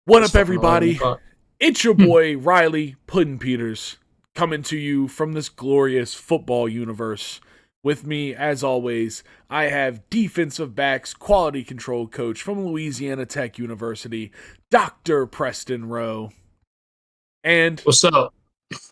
What It's up, fucking loud everybody? It's your boy Riley Puddin Peters coming to you from this glorious football universe. With me, as always, I have defensive backs quality control coach from Louisiana Tech University, Dr. Preston Rowe. And What's up?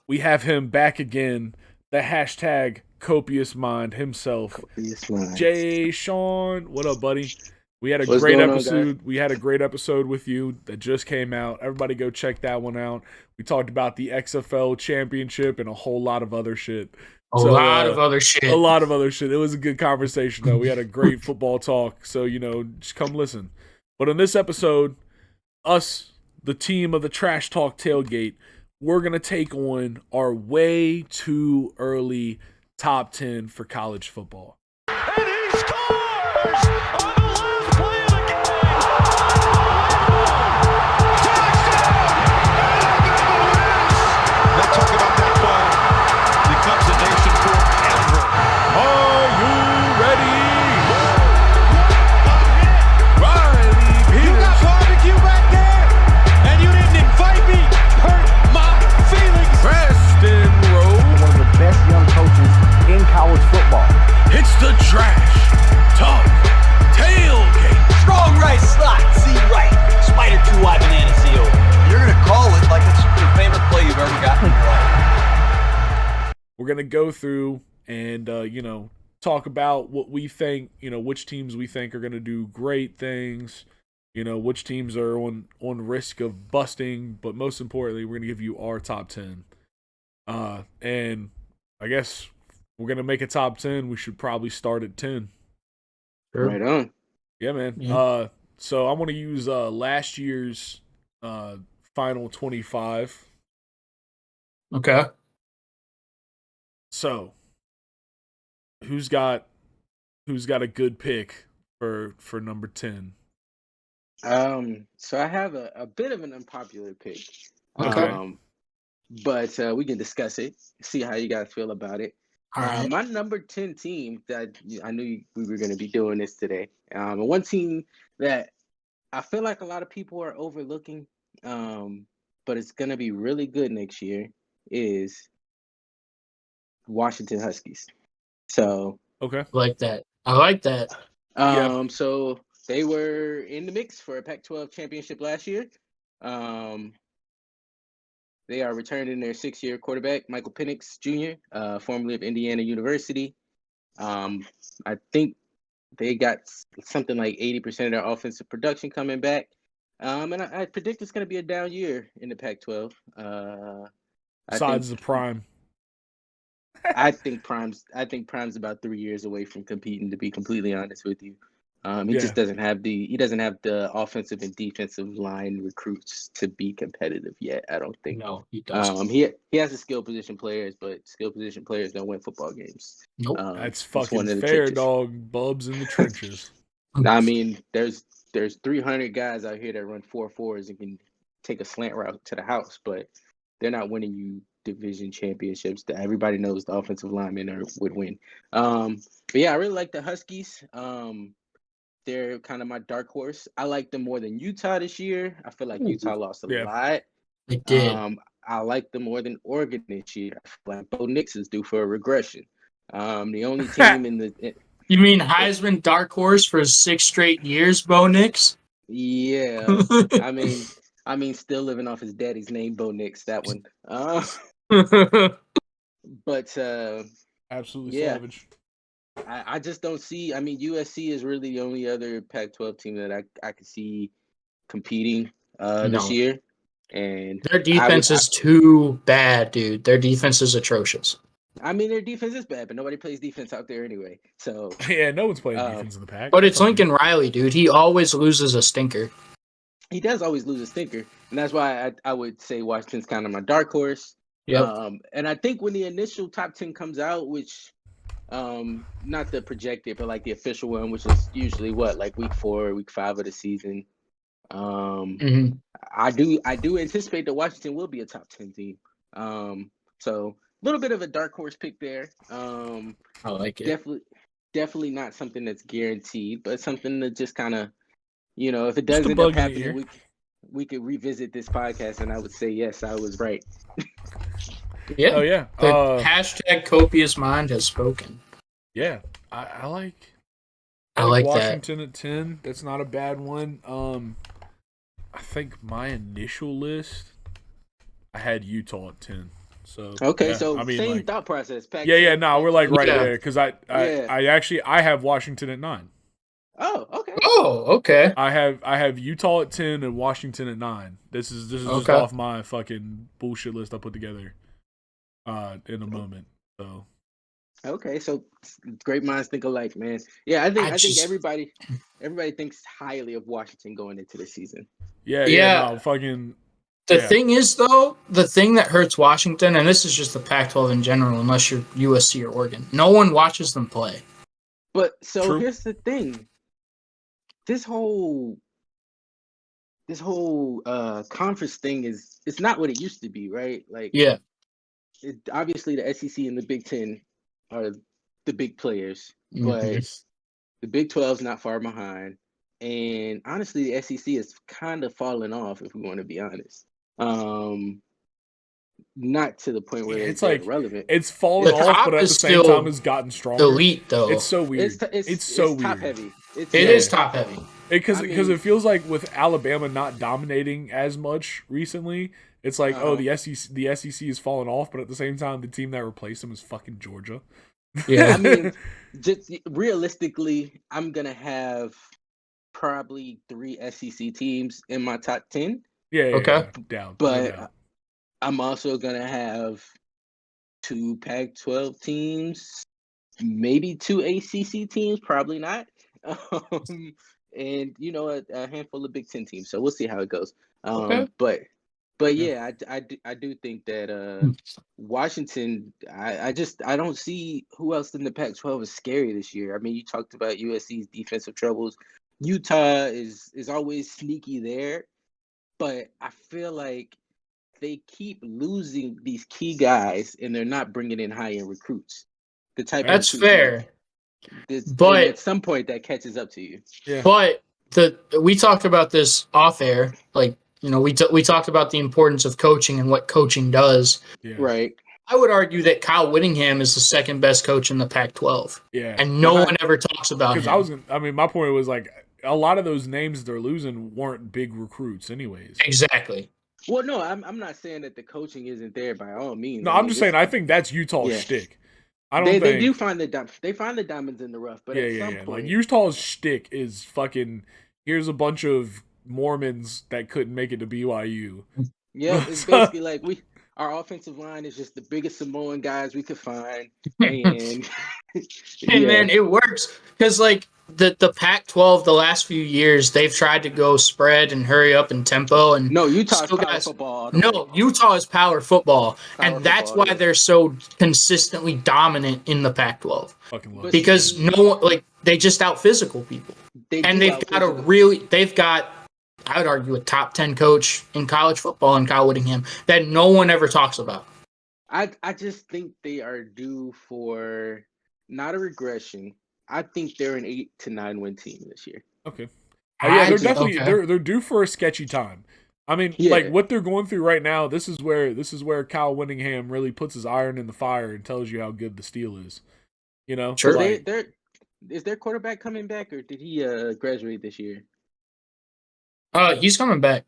we have him back again, the hashtag Copious Mind himself, Copious minds. Jay Sean. What up, buddy? We had a What's great going on, episode. We had a great episode with you that just came out. Everybody go check that one out. We talked about the XFL championship and a whole lot of other shit. A lot of other shit. A lot of other shit. It was a good conversation, though. We had a great football talk. So, just come listen. But in this episode, us, the team of the Trash Talk Tailgate, we're going to take on our way too early top 10 for college football. And he scores on the last play of the game. Touchdown! They talk about that ball. Becomes a nation forever. Are you ready? Riley You got Peters, barbecue back there, and you didn't invite me. Hurt my feelings. Preston Rowe. One of the best young coaches in college football. It's the Trash Talk Tailgate. Strong right slot, C right. Spider 2-wide banana seal. You're going to call it like it's your favorite play you've ever gotten in your life. We're going to go through and, talk about what we think, which teams we think are going to do great things, which teams are on risk of busting. But most importantly, we're going to give you our top 10. And I guess we're going to make a top 10. We should probably start at 10. Sure. Right on. Yeah, man. Yeah. So I want to use last year's final 25. Okay. So who's got a good pick for number 10? So I have a bit of an unpopular pick. Okay. But we can discuss it, see how you guys feel about it. All right. My number 10 team that I knew we were going to be doing this today. And one team that I feel like a lot of people are overlooking, but it's going to be really good next year is Washington Huskies. So, Okay. I like that. Yeah. So they were in the mix for a Pac-12 championship last year. They are returning their 6-year quarterback, Michael Penix Jr., formerly of Indiana University. I think they got something like 80% of their offensive production coming back. And I predict it's going to be a down year in the Pac-12. Besides the prime. I think Prime's about 3 years away from competing, to be completely honest with you. He just doesn't have the offensive and defensive line recruits to be competitive yet. I don't think. No, he doesn't. He has the skill position players, but skill position players don't win football games. Nope. That's one fucking in the fair, trenches. dog. Bubs in the trenches. I mean, there's 300 guys out here that run 4.4s and can take a slant route to the house, but they're not winning you division championships. That everybody knows the offensive linemen would win. But yeah, I really like the Huskies. They're kind of my dark horse. I like them more than Utah this year. I feel like Utah lost a lot. They did. I like them more than Oregon this year. I feel like Bo Nix is due for a regression. The only team in the You mean Heisman dark horse for 6 straight years, Bo Nix? yeah. I mean, still living off his daddy's name, Bo Nix. That one. But Absolutely Yeah. savage. I just don't see. I mean, USC is really the only other Pac-12 team that I could see competing this No. year. And Their defense is too bad, dude. Their defense is atrocious. I mean, their defense is bad, but nobody plays defense out there anyway. So Yeah, no one's playing defense in the Pac. But it's Lincoln Riley, dude. He always loses a stinker. he does always lose a stinker, and that's why I would say Washington's kind of my dark horse. Yep. And I think when the initial top 10 comes out, which not the projected, but like the official one, which is usually like week 4, week 5 of the season. Mhm. I do anticipate that Washington will be a top 10 team. So a little bit of a dark horse pick there. I like it. Definitely not something that's guaranteed, but something that just kind of, if it Just a does end bug up in the happening ear. we could revisit this podcast, and I would say yes, I was right. Yeah. Oh yeah. The hashtag Copious Mind has spoken. Yeah. I like like Washington at 10. That's not a bad one. I think my initial list, I had Utah at 10. So Okay, yeah, so I mean, same like, thought process. Yeah, no, we're like right Yeah. there because I actually have Washington at 9. Oh, okay. Oh, okay. I have Utah at 10 and Washington at 9. This is just Okay. off my fucking bullshit list I put together in a moment. So Okay, so great minds think alike, man. Yeah, I think everybody thinks highly of Washington going into the season. yeah, no, fucking. The thing is, though, the thing that hurts Washington, and this is just the Pac-12 in general, unless you're USC or Oregon, no one watches them play. But so True. here's the thing: this whole conference thing it's not what it used to be, right? Like, Yeah. Obviously the SEC and the Big Ten are the big players, but the Big 12 is not far behind. And honestly, the SEC is kind of falling off, if we want to be honest. Not to the point where it's they're like relevant. it's fallen The off, top but at the is same still time, it's gotten stronger. Elite, though. It's so weird. It's so weird. Top heavy. It is top heavy. Because it feels like with Alabama not dominating as much recently, it's like the SEC is falling off, but at the same time, the team that replaced them is fucking Georgia. Yeah, I mean, just realistically, I'm gonna have probably 3 SEC teams in my top 10. Yeah, down. But I'm also gonna have 2 Pac-12 teams, maybe 2 ACC teams, probably not, and a handful of Big Ten teams. So we'll see how it goes. Okay. But yeah, I do think that Washington. I don't see who else in the Pac-12 is scary this year. I mean, you talked about USC's defensive troubles. Utah is always sneaky there, but I feel like they keep losing these key guys, and they're not bringing in high-end recruits. The type that's of fair. but at some point that catches up to you. Yeah. But we talked about this off air, like we talked about the importance of coaching and what coaching does. Yeah. Right. I would argue that Kyle Whittingham is the second best coach in the Pac-12. Yeah. And no one ever talks about him. My point was like a lot of those names they're losing weren't big recruits, anyways. Exactly. Well, no, I'm not saying that the coaching isn't there by all means. No, I'm just saying I think that's Utah's shtick. They do find the diamonds in the rough, but at some point, like Utah's shtick is fucking. Here's a bunch of Mormons that couldn't make it to BYU. Yeah, it's basically like our offensive line is just the biggest Samoan guys we could find, and hey man, it works because like the Pac-12 the last few years they've tried to go spread and hurry up in tempo and Utah is power football. Utah is power football, and that's why they're so consistently dominant in the Pac-12 because they just out physical people, they've got I would argue a top 10 coach in college football in Kyle Whittingham that no one ever talks about. I just think they are due for not a regression. I think they're an 8 to 9 win team this year. Okay. They're definitely they're due for a sketchy time. I mean, like what they're going through right now. This is where Kyle Whittingham really puts his iron in the fire and tells you how good the steel is. Sure. Is their quarterback coming back, or did he graduate this year? He's coming back.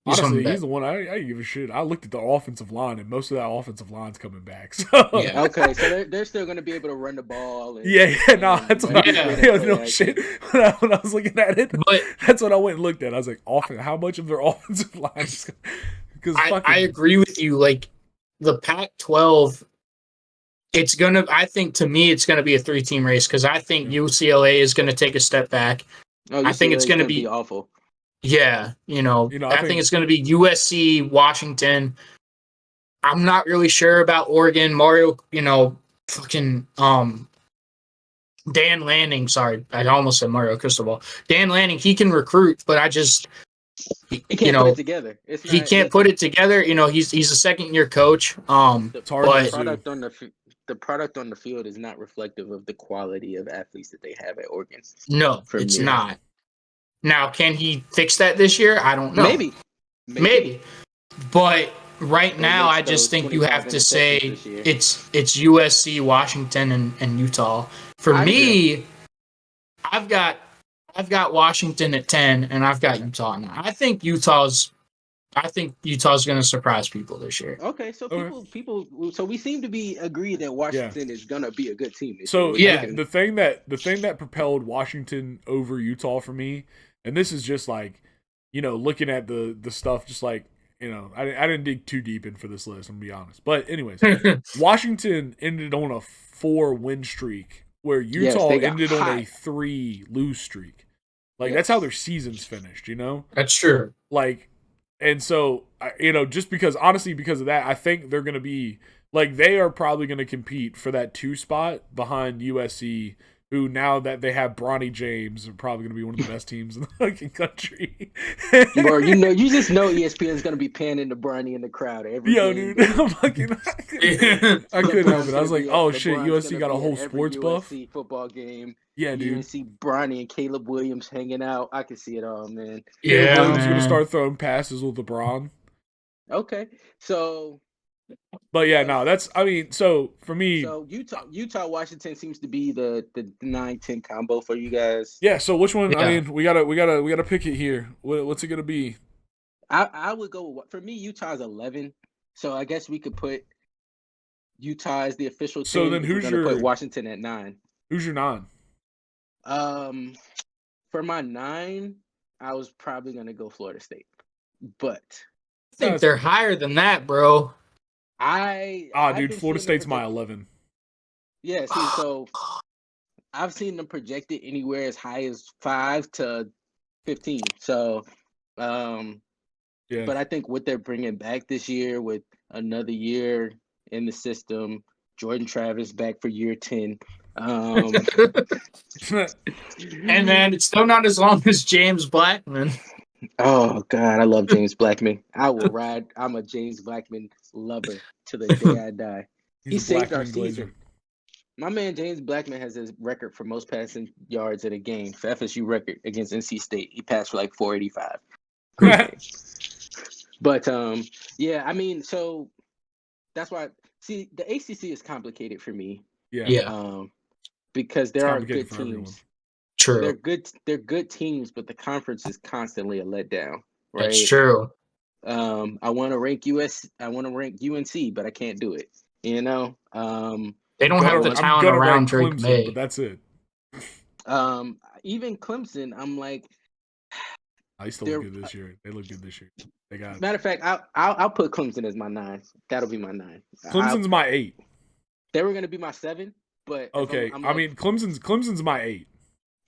Honestly, he's the one I give a shit. I looked at the offensive line, and most of that offensive line's coming back. So. Yeah. Okay, so they're still going to be able to run the ball. And, that's what shit. When I was looking at it, that's what I went and looked at. I was like, how much of their offensive line is because I agree with you. Like the Pac-12, I think to me it's gonna be a 3-team race because I think UCLA is gonna take a step back. I think it's gonna be awful. Yeah, I think it's going to be USC, Washington. I'm not really sure about Oregon. Mario, fucking Dan Lanning. Sorry, I almost said Mario Cristobal. Dan Lanning, he can recruit, but he can't put it together. He can't put it together. He's a second-year coach. The product on the field is not reflective of the quality of athletes that they have at Oregon. No, it's not. Now, can he fix that this year? I don't know. Maybe. Maybe. But right now, I just think you have to say it's USC, Washington, and Utah. For me, I've got Washington at 10, and I've got Utah now. I think Utah's going to surprise people this year. Okay, so so we seem to be agreed that Washington is going to be a good team. So yeah, the thing that propelled Washington over Utah for me, and this is just like, looking at the stuff, just like, I didn't dig too deep in for this list, I'm gonna be honest. But anyways, Washington ended on a 4-win streak, where Utah ended on a 3-lose streak. Like that's how their season's finished. That's true. Like. And so, just because of that, I think they're going to be, like, they are probably going to compete for that 2 spot behind USC, who now that they have Bronny James are probably going to be one of the best teams in the fucking country. Or, you just know ESPN is going to be panning to Bronny in the crowd every game. Dude, I couldn't help it. I was like, oh shit, USC got a whole sports buff. USC football game. Yeah, dude. You can see Bronny and Caleb Williams hanging out. I can see it all, man. Yeah, Williams going to start throwing passes with LeBron. Okay, so. But yeah, no, so for me. So Utah, Washington seems to be the 9-10 combo for you guys. Yeah. So which one? Yeah. I mean, we gotta pick it here. What's it gonna be? I would go for me. Utah's 11. So I guess we could put Utah as the official team. So then who's your put Washington at 9? Who's your 9? For my 9, I was probably gonna go Florida State, but I think they're higher than that, bro. Dude, Florida State's my 11. Yeah, see, so I've seen them projected anywhere as high as 5 to 15. So, yeah. But I think what they're bringing back this year with another year in the system, Jordan Travis back for year 10. And then it's still not as long as James Blackman. Oh God, I love James Blackman. I will ride. I'm a James Blackman lover to the day I die. He saved our season. My man James Blackman has his record for most passing yards in a game for FSU record against NC State. He passed for like 485. But yeah, I mean, so that's why. See, the ACC is complicated for me. Yeah. Because there are good teams. Everyone. True. They're good teams, but the conference is constantly a letdown. Right. That's true. I want to rank UNC, but I can't do it. They don't have the talent around Drake May. But that's it. Even Clemson, I'm like, I still look good this year. They look good this year. They got. Matter of fact, I'll put Clemson as my 9. That'll be my 9. Clemson's my 8. They were gonna be my 7, but okay. I mean, Clemson's my 8.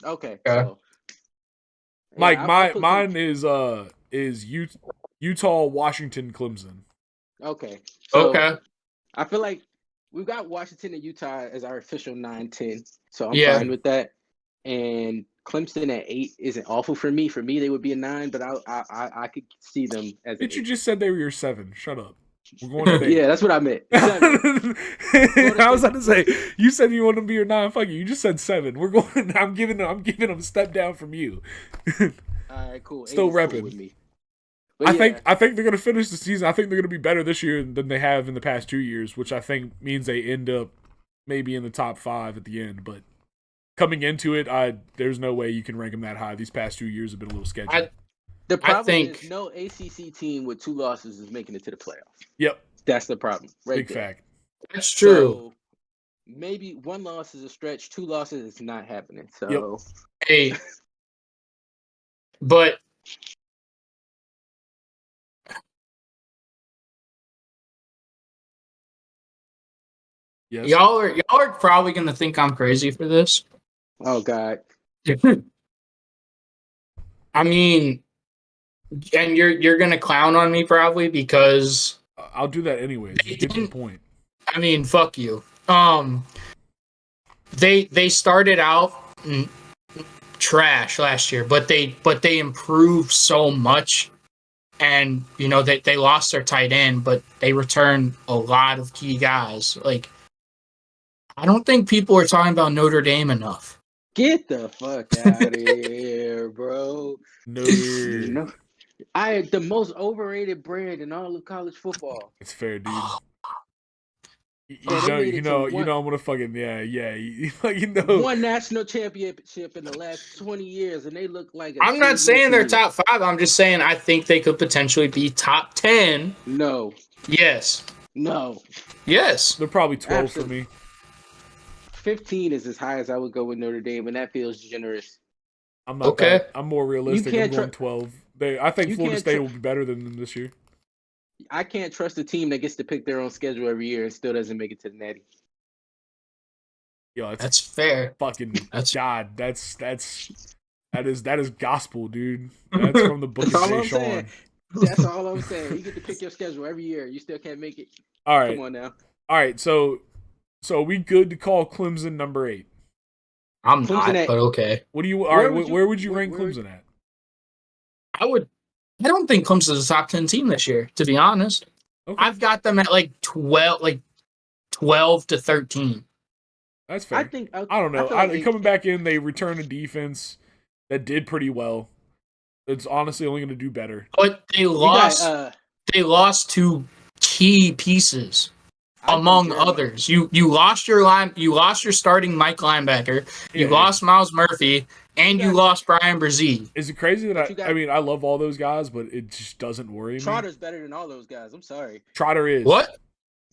Okay. Yeah. So, Mike, mine is Utah, Washington, Clemson. Okay. So okay. I feel like we've got Washington and Utah as our official 9-10, so I'm fine with that. And Clemson at 8 isn't awful for me. For me, they would be a 9, but I could see them as. But you just said they were your 7. Shut up. We're going to yeah, that's what I meant. 7. I was about to say, you said you want to be your 9. Fuck you. You just said 7. We're going. I'm giving them a step down from you. All right, cool. Still repping. With me. I think they're gonna finish the season. I think they're gonna be better this year than they have in the past 2 years, which I think means they end up maybe in the top 5 at the end. But coming into it, there's no way you can rank them that high. These past 2 years have been a little sketchy. The problem is no ACC team with 2 losses is making it to the playoffs. Yep. That's the problem. Big fact. That's true. So maybe 1 loss is a stretch. 2 losses is not happening. So hey, but yes. y'all are probably gonna think I'm crazy for this. Oh God. I mean, and you're gonna clown on me probably because I'll do that anyways. Get to the point. I mean, fuck you. They started out trash last year, but they improved so much, and they lost their tight end, but they returned a lot of key guys. Like, I don't think people are talking about Notre Dame enough. Get the fuck out of here, bro. No. The most overrated brand in all of college football. It's fair, dude. I'm gonna fucking you know. One national championship in the last 20 years, and they look like. I'm not saying they're top 5. I'm just saying I think they could potentially be top 10. No. Yes. No. Yes. They're probably 12 for me. 15 is as high as I would go with Notre Dame, and that feels generous. I'm not okay. I'm more realistic. I'm going 12. I think Florida State will be better than them this year. I can't trust a team that gets to pick their own schedule every year and still doesn't make it to the Natty. Yo, that's fair. Fucking God, that is gospel, dude. That's from the book of Jay Sean. That's all I'm saying. You get to pick your schedule every year. You still can't make it. All right. Come on now. All right. So are we good to call Clemson number 8? I'm Clemson not, but okay. What do you? Where would you rank Clemson at? I don't think Clemson's a top 10 team this year, to be honest. Okay. I've got them at 12 to 13. That's fair. I don't know. Coming back in, they returned a defense that did pretty well. It's honestly only going to do better. But they lost. They lost 2 key pieces, among others. You lost your starting Mike linebacker. You lost Miles Murphy. And you lost Brian Brzee. Is it crazy that I love all those guys, but it just doesn't worry me? Trotter's better than all those guys. I'm sorry. Trotter is. What?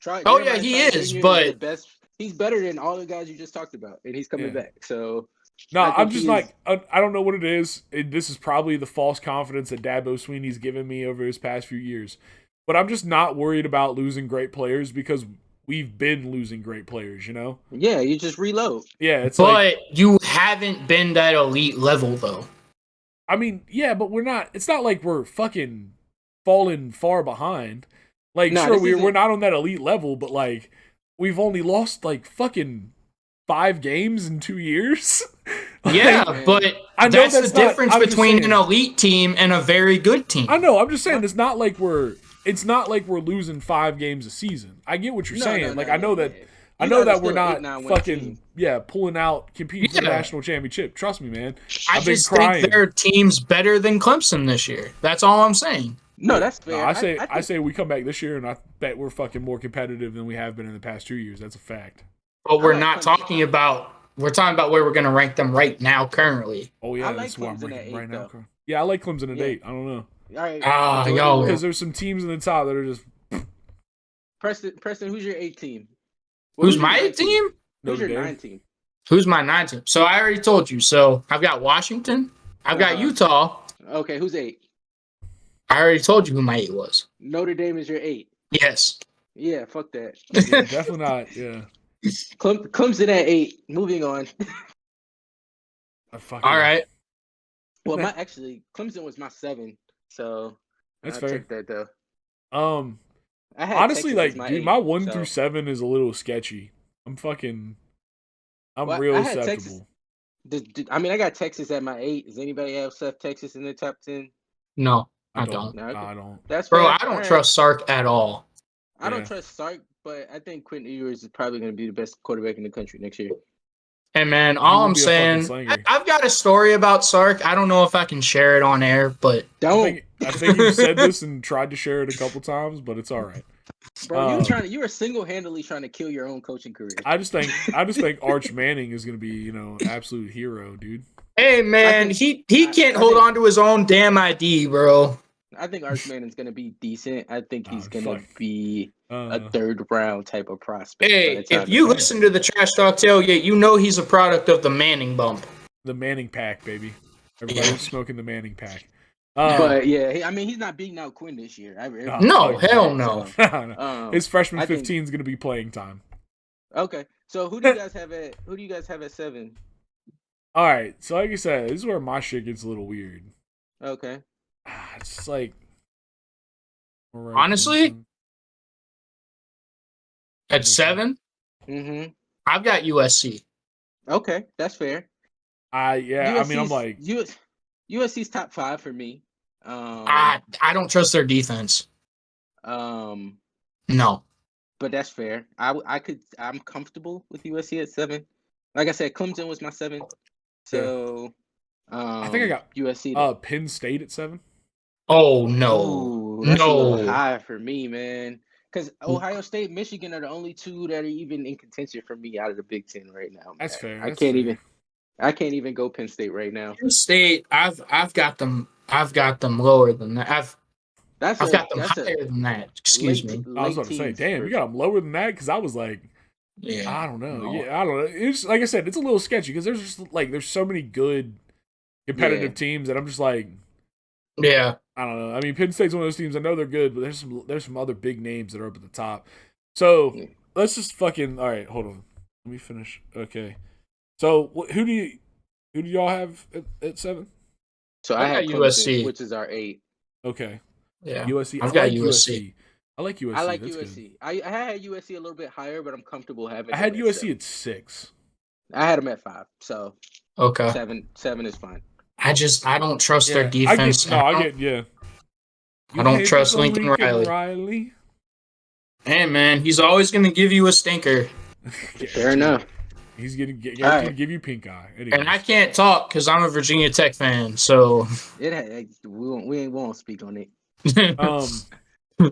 Yeah, he is, but he's better than all the guys you just talked about, and he's coming back. So no, I'm just I don't know what it is. This is probably the false confidence that Dabo Swinney's given me over his past few years. But I'm just not worried about losing great players because we've been losing great players, you know? Yeah, you just reload. Yeah, but you haven't been that elite level, though. I mean, yeah, but we're not. It's not like we're fucking falling far behind. Sure, we're not on that elite level, but we've only lost fucking 5 games in 2 years. Yeah, but that's the difference between an elite team and a very good team. I know. I'm just saying it's not like we're losing 5 games a season. I get what you're saying. I know that we're not fucking pulling out competing for the national championship. Trust me, man. I just think their team's better than Clemson this year. That's all I'm saying. No, that's fair. No, I say we come back this year and I bet we're fucking more competitive than we have been in the past 2 years. That's a fact. But we're not talking about. We're talking about where we're going to rank them right now, currently. Oh yeah, that's why I'm ranking right now. Yeah, I like Clemson at 8. I don't know. All right. Because there's some teams in the top that are just. Preston, who's your 8 team? Who's my 8 team? Who's your 9 team? Who's my 9 team? So I already told you. So I've got Washington. I've got Utah. Okay, who's 8? I already told you who my 8 was. Notre Dame is your 8. Yes. Yeah, fuck that. Yeah, definitely not. Yeah. Clemson at 8. Moving on. All right. Well, Clemson was my 7, so that's I'll fair. take that though. Honestly, dude, my 1 through 7 is a little sketchy. I'm real susceptible. I got Texas at my 8. Does anybody else have Texas in the top 10? No, I don't. No, okay. I don't. That's bro. fair. I don't trust Sark at all. I don't trust Sark, but I think Quentin Ewers is probably going to be the best quarterback in the country next year. Hey, man, all I'm saying, I've got a story about Sark. I don't know if I can share it on air, but I think you said this and tried to share it a couple times, but it's all right. Bro, you were single-handedly trying to kill your own coaching career. I just think Arch Manning is going to be, an absolute hero, dude. Hey, man, he can't hold on to his own damn ID, bro. I think Arch Manning's going to be decent. I think he's going to be a 3rd round type of prospect. Hey, if you listen to the Trash Talk Tailgate, you know he's a product of the Manning bump. The Manning pack, baby. Everybody's smoking the Manning pack. But yeah, he's not beating out Quinn this year. No, hell no. His freshman 15 is going to be playing time. Okay, so who do you guys have at 7? All right, so like I said, this is where my shit gets a little weird. Okay. It's just like honestly, at 7, I've got USC. Okay, that's fair. USC's, I'm like USC's top 5 for me. I don't trust their defense. No, but that's fair. I'm comfortable with USC at 7. Like I said, Clemson was my 7. So I think I got USC. Penn State at 7. Oh no, Ooh, that's a little no. high for me, man. Because Ohio State, Michigan are the only two that are even in contention for me out of the Big Ten right now, man. That's fair. I That's can't fair. even go Penn State right now. Penn State, I've got them lower than that. I've got them higher than that. Excuse me. I was about to say, damn, you got them lower than that? Because I was like, Yeah, I don't know. no. Yeah, I don't know. It's like I said, it's a little sketchy because there's just like there's so many good competitive teams that I'm just like, yeah. I don't know. I mean, Penn State's one of those teams. I know they're good, but there's some other big names that are up at the top. So let's just fucking all right. Hold on, let me finish. Okay, so who do y'all have at 7? So I have USC, Clemson, which is our 8. Okay, yeah. USC. I've got USC. I like USC. I like That's USC. Good. I had USC a little bit higher, but I'm comfortable having. I had USC at 6. I had them at 5, so okay. 7 is fine. I don't trust their defense. I don't trust Lincoln Riley. Hey man, he's always gonna give you a stinker. Fair enough. He's gonna give you pink eye. Anyways. And I can't talk because I'm a Virginia Tech fan, so we won't speak on it. All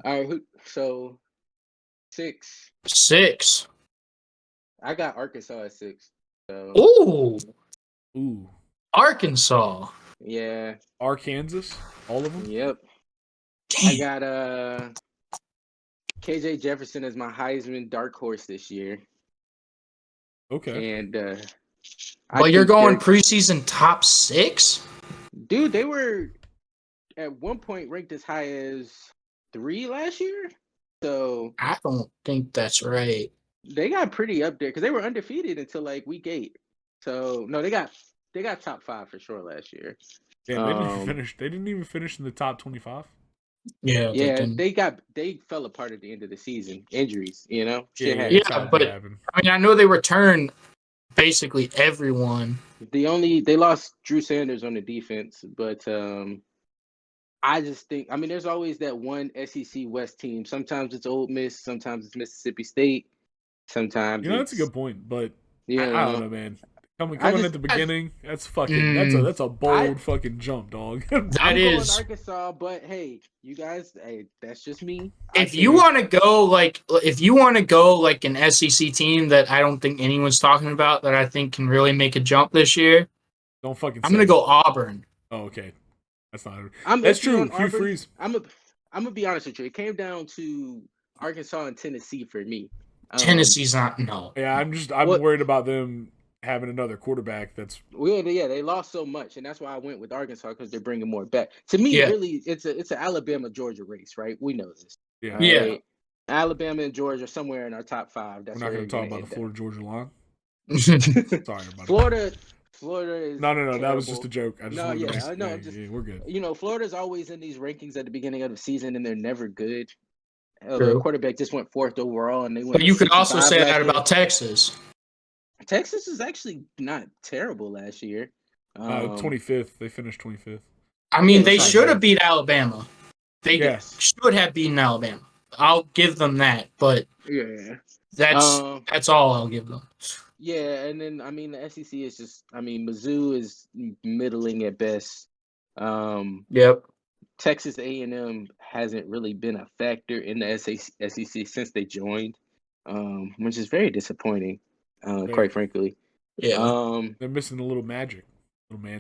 right, so 6. 6. I got Arkansas at 6. So. Ooh. Arkansas. Yeah. Arkansas. All of them. Yep. Damn. I got KJ Jefferson as my Heisman dark horse this year. Okay. And but you're going preseason top 6? Dude, they were at one point ranked as high as 3 last year. So I don't think that's right. They got pretty up there because they were undefeated until like week 8. So no, they got top 5 for sure last year. Damn, they didn't even finish. They didn't even finish in the top 25. Yeah, they fell apart at the end of the season. Injuries, you know. But I mean, I know they returned basically everyone. They lost Drew Sanders on the defense, but I just think, I mean, there's always that one SEC West team. Sometimes it's Ole Miss, sometimes it's Mississippi State, sometimes that's a good point, but I don't know, man. Coming at the beginning, that's fucking that's a bold fucking jump, dog. That is going Arkansas, but hey, you guys, that's just me. If you want to go like an SEC team that I don't think anyone's talking about that I think can really make a jump this year, don't fucking. I'm gonna go Auburn. Oh, okay. That's not. That's true. Hugh Freeze. I'm gonna be honest with you. It came down to Arkansas and Tennessee for me. Tennessee's not no. Yeah, I'm worried about them having another quarterback that's. Well, yeah, they lost so much, and that's why I went with Arkansas because they're bringing more back. To me, really, it's an Alabama Georgia race, right? We know this. Yeah. Right? Yeah. Alabama and Georgia somewhere in our top 5. That's We're not going to talk about the Florida Georgia line. Sorry about Florida is no. terrible. That was just a joke. We're good. You know, Florida's always in these rankings at the beginning of the season, and they're never good. The quarterback just went 4th overall, and they went. But you could also say that about Texas. Texas is actually not terrible last year. 25th. They finished 25th. I mean, they should have beat Alabama. They should have beaten Alabama. I'll give them that, but that's all I'll give them. Yeah, and then I mean the SEC is just, I mean, Mizzou is middling at best. Yep. Texas A&M hasn't really been a factor in the SEC since they joined, which is very disappointing, quite frankly. Yeah. They're missing a little magic.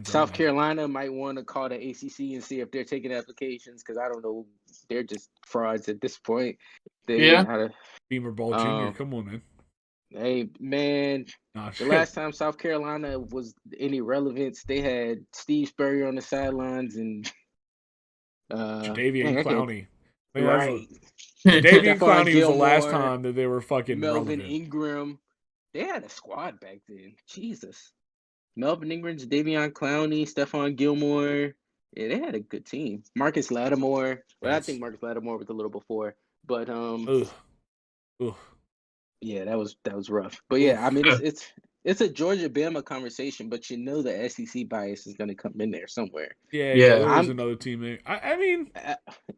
South Carolina might want to call the ACC and see if they're taking applications because I don't know, they're just frauds at this point. Beamer Ball Jr. Come on, man. Hey, man, the last time South Carolina was any relevance, they had Steve Spurrier on the sidelines and Jadeveon Clowney. Right. Jadeveon Clowney was the last time that they were fucking Melvin relevant. Ingram. They had a squad back then. Jesus. Melvin Ingram, Jadeveon Clowney, Stephon Gilmore. Yeah, they had a good team. Marcus Lattimore. Well, I think Marcus Lattimore was a little before. But yeah, that was rough. But yeah, I mean it's a Georgia Bama conversation, but you know the SEC bias is gonna come in there somewhere. Yeah. There's another team there. I mean,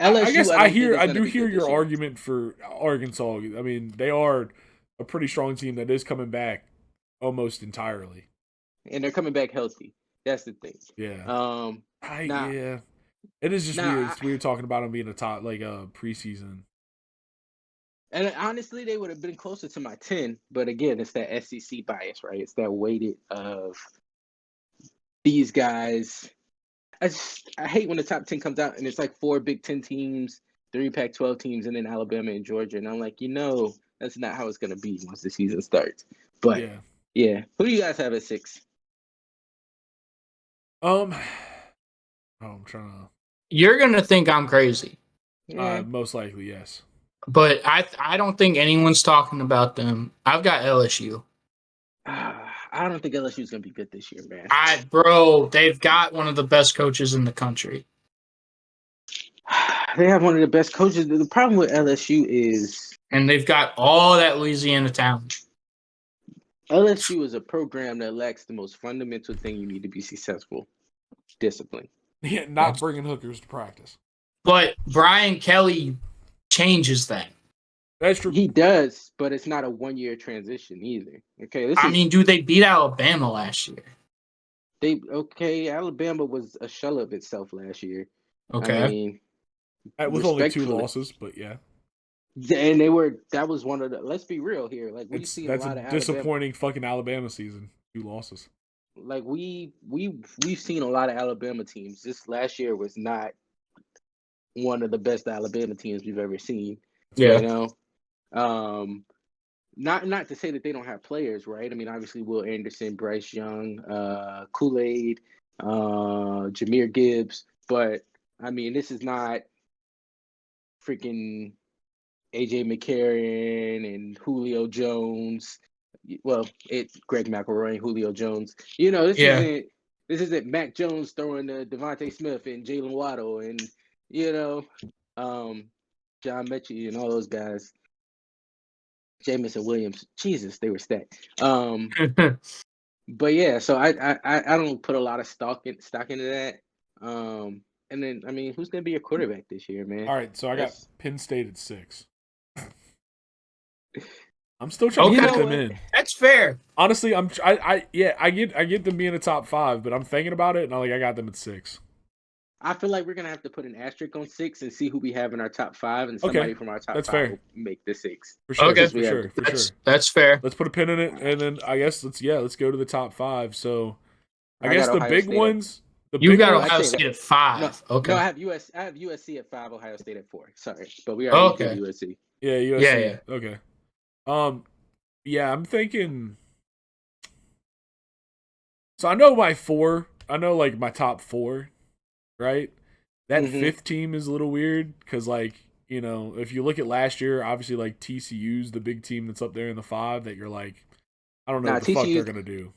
LSU, I guess I do hear your argument for Arkansas. I mean, they are a pretty strong team that is coming back almost entirely. And they're coming back healthy. That's the thing. Yeah. It is just weird. It's weird talking about them being a top, like, preseason. And honestly, they would have been closer to my 10. But again, it's that SEC bias, right? It's that weighted of these guys. I hate when the top 10 comes out and it's like 4 Big Ten teams, 3 Pac-12 teams, and then Alabama and Georgia. And I'm like, that's not how it's going to be once the season starts. But, yeah. Who do you guys have at 6? I'm trying to... You're going to think I'm crazy. Most likely, yes. But I don't think anyone's talking about them. I've got LSU. I don't think LSU is going to be good this year, man. Bro, they've got one of the best coaches in the country. They have one of the best coaches. The problem with LSU is... And they've got all that Louisiana talent. LSU is a program that lacks the most fundamental thing you need to be successful. Discipline. Yeah, not bringing hookers to practice. But Brian Kelly changes that. That's true. He does, but it's not a 1-year transition either. Okay, dude, they beat Alabama last year. Alabama was a shell of itself last year. Okay. I mean, with only 2 losses, but yeah. And that was one of the, let's be real here. Like, we've seen a lot of disappointing fucking Alabama season. 2 losses. Like, we've seen a lot of Alabama teams. This last year was not one of the best Alabama teams we've ever seen. Yeah. Not to say that they don't have players, right? I mean, obviously Will Anderson, Bryce Young, Kool-Aid, Jahmyr Gibbs, but I mean, this is not freaking AJ McCarron and Julio Jones. Well, it's Greg McElroy and Julio Jones. This isn't Mac Jones throwing to Devontae Smith and Jalen Waddle and John Mechie and all those guys. Jamison Williams, Jesus, they were stacked. But yeah, so I don't put a lot of stock into that. And then, I mean, who's gonna be your quarterback this year, man? All right, so I got Penn State at 6. I'm still trying to get them in. That's fair. Honestly, I get them being a top 5, but I'm thinking about it and I got them at 6. I feel like we're gonna have to put an asterisk on 6 and see who we have in our top 5, and somebody from our top 5 will make the 6. For sure. Okay, for sure. That's fair. Let's put a pin in it, and then I guess let's go to the top 5. So I guess the big ones. You got Ohio State at 5. No, okay. No, I have USC at 5, Ohio State at 4. Sorry, but we already did USC. Yeah, USC. Yeah. Okay. Yeah, I'm thinking. So I know my 4. I know like my top 4. Right? That 5th team is a little weird because, like, if you look at last year, obviously, like, TCU's the big team that's up there in the 5 that you're like, I don't know what the fuck they're going to do.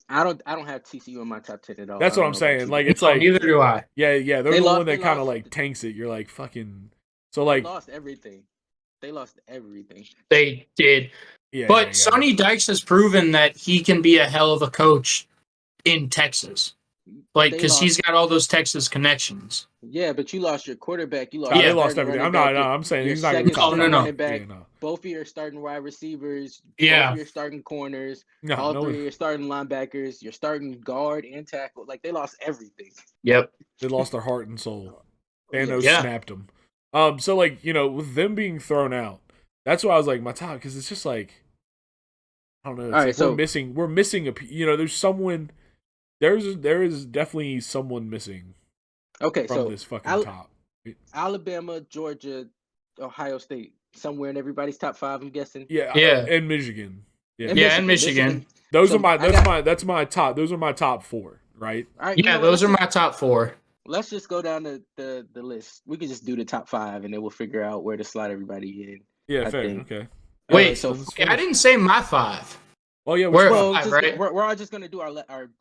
I don't have TCU in my top 10 at all. That's what I'm saying. Like, it's like. Neither do I. Yeah. They're the one that kind of, like, tanks it. You're like, fucking. So, like. They lost everything. They did. Yeah. But Sonny Dykes has proven that he can be a hell of a coach in Texas. Like, because he's got all those Texas connections. Yeah, but you lost your quarterback. You lost. They lost everything. I'm saying he's not going to top no. Back. Yeah, both of your starting wide receivers. Yeah. Both of your starting corners. All 3 of your starting linebackers. Your starting guard and tackle. Like, they lost everything. Yep. They lost their heart and soul. Thanos snapped them. So, like, with them being thrown out, that's why I was like, my top, because it's just like, I don't know. It's all right, so we're missing there's someone. There is definitely someone missing. Okay, from this fucking top. Alabama, Georgia, Ohio State, somewhere in everybody's top 5. I'm guessing. Yeah, and Michigan. And Michigan. That's my top. Those are my top 4, right? All right, those are my top 4. Let's just go down the list. We could just do the top 5, and then we'll figure out where to slide everybody in. Yeah, fair. Okay. Wait, I didn't say my 5. Oh yeah, we're all just gonna do our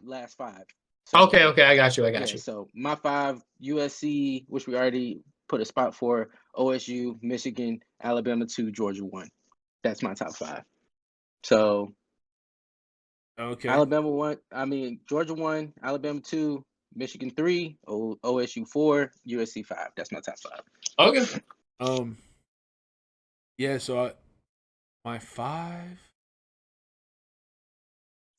last 5. So, okay, I got you. So my 5: USC, which we already put a spot for; OSU, Michigan, Alabama 2, Georgia 1. That's my top 5. So okay, Alabama 1. I mean Georgia 1, Alabama 2, Michigan 3, OSU 4, USC 5. That's my top 5. Okay. Yeah. So my 5.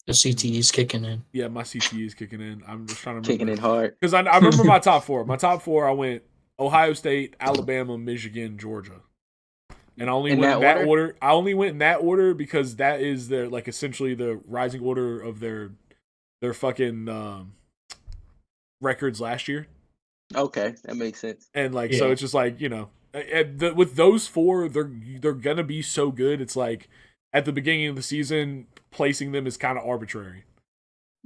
The CTE is kicking in. Yeah, my CTE is kicking in. I'm just trying to Kicking in hard. because I remember my top four. My top four, I went Ohio State, Alabama, Michigan, Georgia, and I only went in that order. I only went in that order because that is their like essentially the rising order of their fucking records last year. Okay, that makes sense. And like so, it's just like with those four, they're gonna be so good. It's like at the beginning of the season, placing them is kind of arbitrary.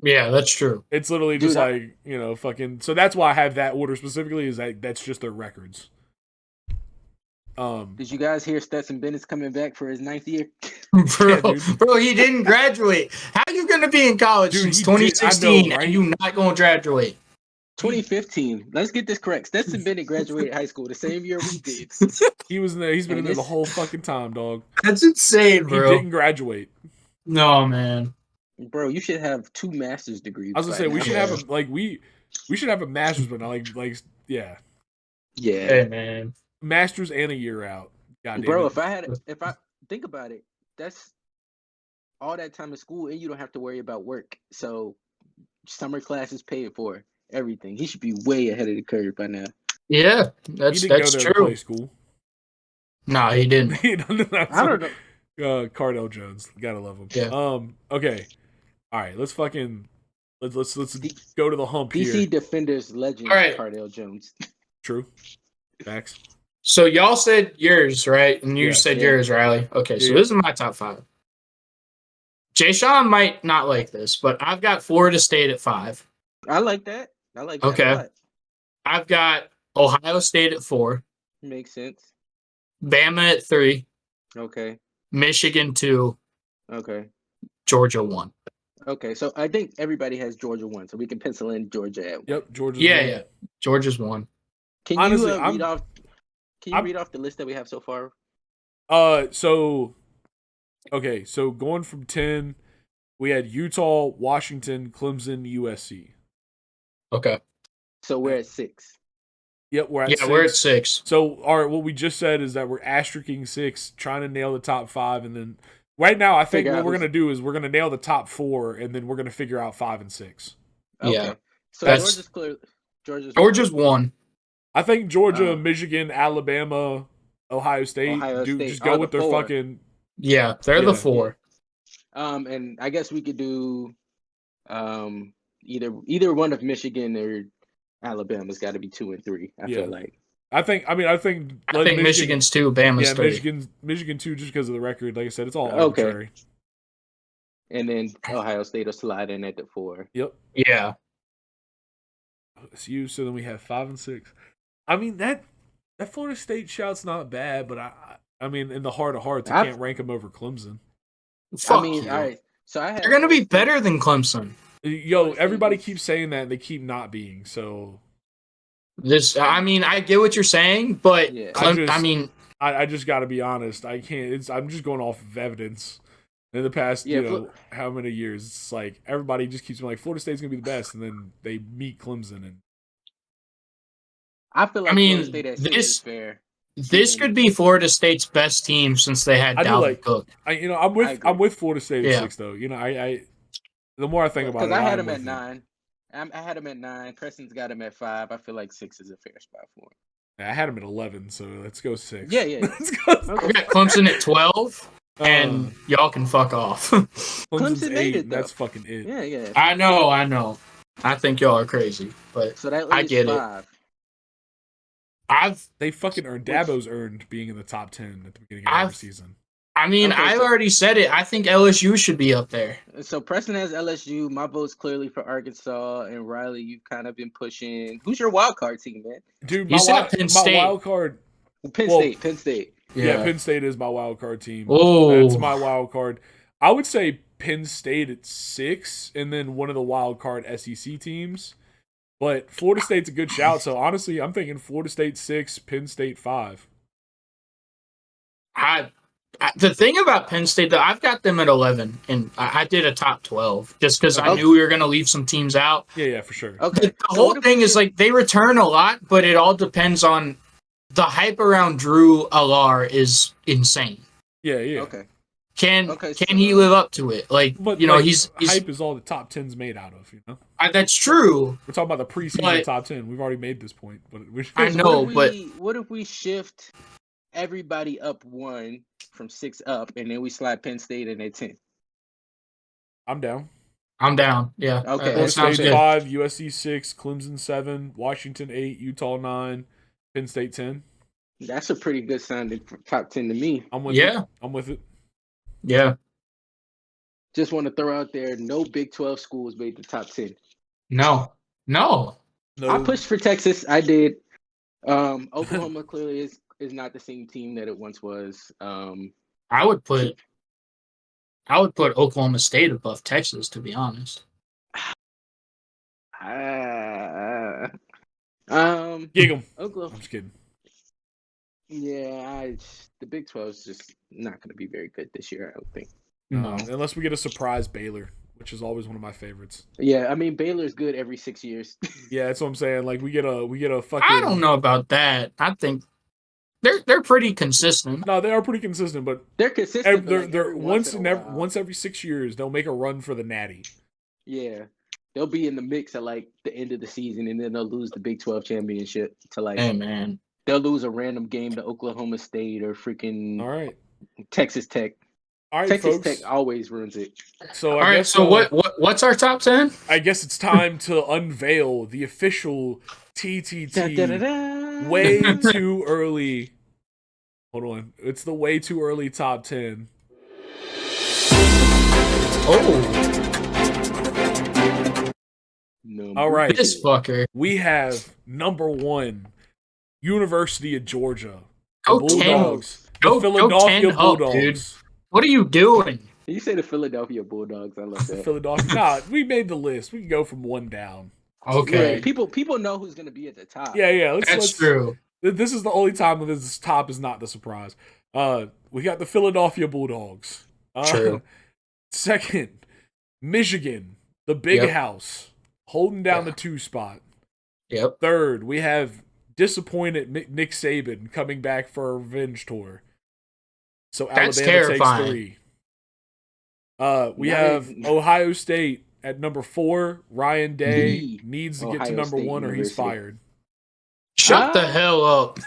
Yeah, that's true. It's literally just fucking. So that's why I have that order specifically. Is that's just their records. Did you guys hear Stetson Bennett's coming back for his 9th year? Bro, he didn't graduate. How are you gonna be in college since 2016 and you not gonna graduate? 2015. Let's get this correct. Stetson Bennett graduated high school the same year we did. He's been in there the whole fucking time, dog. That's insane, bro. He didn't graduate. No, man. Bro, you should have 2 master's degrees. I was gonna say we should have we should have a master's, but not like yeah. Yeah. Hey, man. Master's and a year out. God damn bro, it. if I think about it, that's all that time in school, and you don't have to worry about work. So summer classes paid for. Everything. He should be way ahead of the curve by now. Yeah, that's true. To play school. No, he didn't. I don't know. Cardell Jones, gotta love him. Yeah. Okay. All right. Let's go to the hump DC here. Defenders legend Cardell Jones. True. Facts. So y'all said yours, right? And you said yours, Riley. Okay, so this is my top 5. Jay Sean might not like this, but I've got Florida State at 5. I like that. Okay. A lot. I've got Ohio State at 4. Makes sense. Bama at 3. Okay. Michigan 2. Okay. Georgia 1. Okay, so I think everybody has Georgia 1, so we can pencil in Georgia at 1. Yep, Georgia's 1. Yeah. Georgia's 1. Can Honestly, you read off? Can you read off the list that we have so far? So going from 10, we had Utah, Washington, Clemson, USC. Okay. So we're at 6. Yep, we're at 6. We're at 6. So what we just said is that we're asterisking 6, trying to nail the top 5, and then right now I think what we're gonna do is we're gonna nail the top 4, and then we're gonna figure out 5 and 6. Okay. Yeah. So Georgia's clear. Georgia's 1. I think Georgia, Michigan, Alabama, Ohio State. Just go with their 4. fucking. Yeah, they're the 4. And I guess we could do either one of Michigan or Alabama's got to be 2 and 3. I feel like. I think Michigan's 2, Bama's 3. Michigan 2 just because of the record. Like I said, it's all arbitrary. And then Ohio State will slide in at the 4. Yep. Yeah. So then we have 5 and 6. I mean that Florida State shout's not bad, but I mean in the heart of hearts, I can't rank them over Clemson. Fuck you. All right. So they're gonna be better than Clemson. Yo, everybody keeps saying that, and they keep not being. So I get what you're saying, but I just got to be honest. I can't. I'm just going off of evidence. In the past, how many years? It's like everybody just keeps being like Florida State's gonna be the best, and then they meet Clemson, and I feel like Florida State at 6 is fair. This could be Florida State's best team since they had Dalvin Cook. I'm with Florida State at 6 though. I the more I think about it, because I had him at 9. I had him at 9. Preston's got him at 5. I feel like 6 is a fair spot for him. I had him at 11, so let's go 6. Yeah. Let's go. Okay. We got Clemson at 12. And y'all can fuck off. Clemson's 8. That's fucking it. Yeah. I know. I think y'all are crazy, but so that I get 5. They fucking earned. Dabo's earned being in the top 10 at the beginning of every season. I mean, I've already said it. I think LSU should be up there. So Preston has LSU. My vote's clearly for Arkansas. And Riley, you've kind of been pushing. Who's your wild card team, man? Dude, you said Penn State. My wild card. Penn State. Yeah, Penn State is my wild card team. Oh, that's my wild card. I would say Penn State at 6, and then one of the wild card SEC teams. But Florida State's a good shout. So honestly, I'm thinking Florida State 6, Penn State 5. The thing about Penn State, though, I've got them at 11, and I did a top 12 just because I knew we were going to leave some teams out. Yeah, for sure. Okay. The whole thing is like they return a lot, but it all depends on the hype around Drew Allar is insane. Yeah. Okay. Can Okay, he live up to it? Like, But you know, like, he's hype is all the top 10's made out of. You know, that's true. we're talking about the preseason But- top 10. We've already made this point, but I know, what if we shift everybody up 1 from 6 up, and then we slide Penn State in at 10? I'm down. I'm down. Yeah. Okay. Florida That sounds State good. 5, USC 6, Clemson 7, Washington 8, Utah 9, Penn State 10. That's a pretty good sounding top 10 to me. I'm with it. I'm with it. Yeah. Just want to throw out there, no Big 12 schools made the top 10. No. I pushed for Texas. I did. Oklahoma clearly is not the same team that it once was. I would put Oklahoma State above Texas, to be honest. Gig 'em. Oklahoma. I'm just kidding. Yeah, the Big 12 is just not going to be very good this year, I don't think. No. Unless we get a surprise Baylor, which is always one of my favorites. Yeah, I mean Baylor's good every 6 years. Yeah, that's what I'm saying. Like we get a fucking. I don't know about that. I think they're pretty consistent. No, they are pretty consistent, but They're consistent. they're once every 6 years they'll make a run for the Natty. Yeah, they'll be in the mix at like the end of the season, and then they'll lose the Big 12 championship to like. Hey man, they'll lose a random game to Oklahoma State or freaking. All right. Texas Tech. All right, Texas folks. Tech always ruins it. So all right. So what's our top 10? I guess it's time to unveil the official TTT. Da, da, da, da. Way too early. Hold on. It's the way too early top 10. Oh. Number All right. This fucker. We have number 1, University of Georgia. Go Bulldogs. Go, The Philadelphia 10 up, Bulldogs. dude. What are you doing? You say the Philadelphia Bulldogs. I love that. Philadelphia. Nah, we made the list. We can go from 1 down. Okay. Yeah, people know who's going to be at the top. Yeah. That's true. This is the only time that this top is not the surprise. We got the Philadelphia Bulldogs. True. Second, Michigan, the Big Yep. House, holding down Yeah. the 2 spot. Yep. Third, we have disappointed Nick Saban coming back for a revenge tour. So That's Alabama terrifying. takes 3. We have Ohio State at number 4. Ryan Day needs to get to Ohio number State 1 or he's University. fired. Shut the hell up.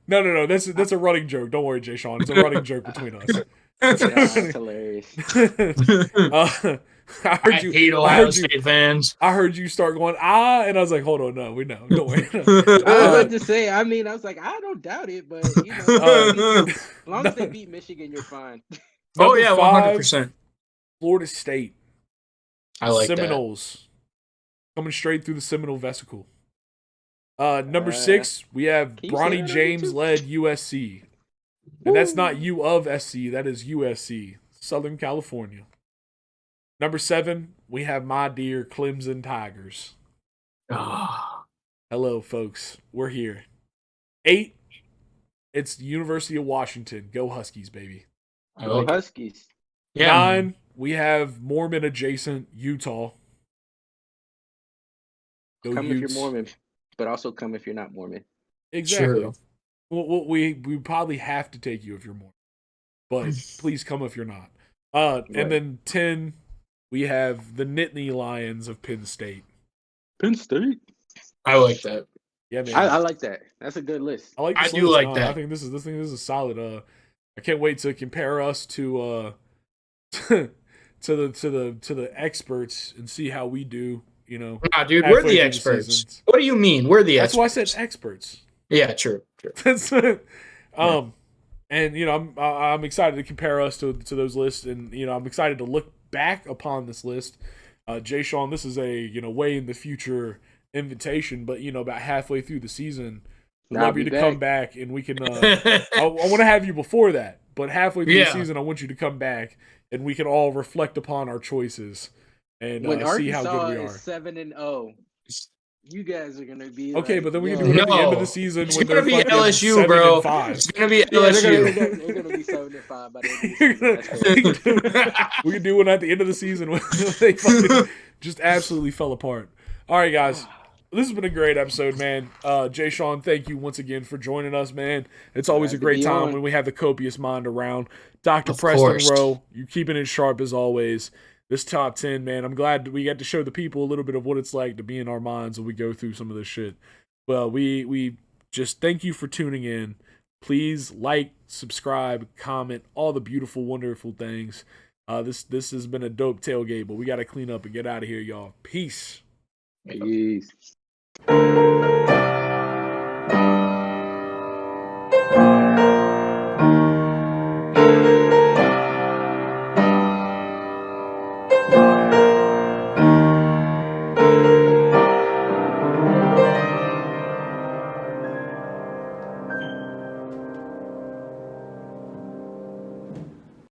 No. That's a running joke. Don't worry, Jay Sean. It's a running joke between us. That's hilarious. I heard you. hate Ohio State fans. I heard you start going and I was like, hold on, no, we know. Don't worry. I was about to say. I mean, I was like, I don't doubt it, but you know, as long as they beat Michigan, you're fine. Oh yeah, Number 5, 100%. Florida State. I like that. Seminoles coming straight through the Seminole vesicle. Number 6, we have can you say Bronny that number James two? led USC, and that's not U of SC. That is USC, Southern California. Number 7, we have my dear Clemson Tigers. Ah. Hello, folks. We're here. 8, it's the University of Washington. Go Huskies, baby. I Go like it. Huskies. Yeah. 9, we have Mormon adjacent Utah. Go Come Utes. if you're Mormon, but also come if you're not Mormon. Exactly. True. Well, we probably have to take you if you're Mormon, but please come if you're not. Right. And then 10, we have the Nittany Lions of Penn State. Penn State. I like that. Yeah, man. I like that. That's a good list. I like. I This do list. like that. I think this is a solid. I can't wait to compare us to to the experts and see how we do. You know, Nah, dude, halfway we're through the the experts. seasons. What do you mean? We're the That's why I experts. said experts. Yeah, true. That's and you know I'm excited to compare us to those lists, and you know I'm excited to look back upon this list. Jay Sean, this is a way in the future invitation, but you know about halfway through the season, I'd love you to come back and we can. I want to have you before that, but halfway through the season, I want you to come back and we can all reflect upon our choices and see how good we are. Is 7-0. You guys are gonna be Okay, like, but then we can yo. do it at the end of No. the season. It's when gonna they're be fucking LSU, bro. 7-5. It's gonna be Yeah, LSU. they're gonna be 7-5 by the end of the season. That's fair. We can do one at the end of the season when they fucking just absolutely fell apart. All right, guys. This has been a great episode, man. Jay Sean, thank you once again for joining us, man. It's always a great time when we have the Copious mind around. Dr. Preston Rowe, you keeping it sharp as always. This top 10, man, I'm glad we got to show the people a little bit of what it's like to be in our minds when we go through some of this shit. Well, we just thank you for tuning in. Please like, subscribe, comment, all the beautiful, wonderful things. This has been a dope tailgate, but we got to clean up and get out of here, y'all. Peace. Peace.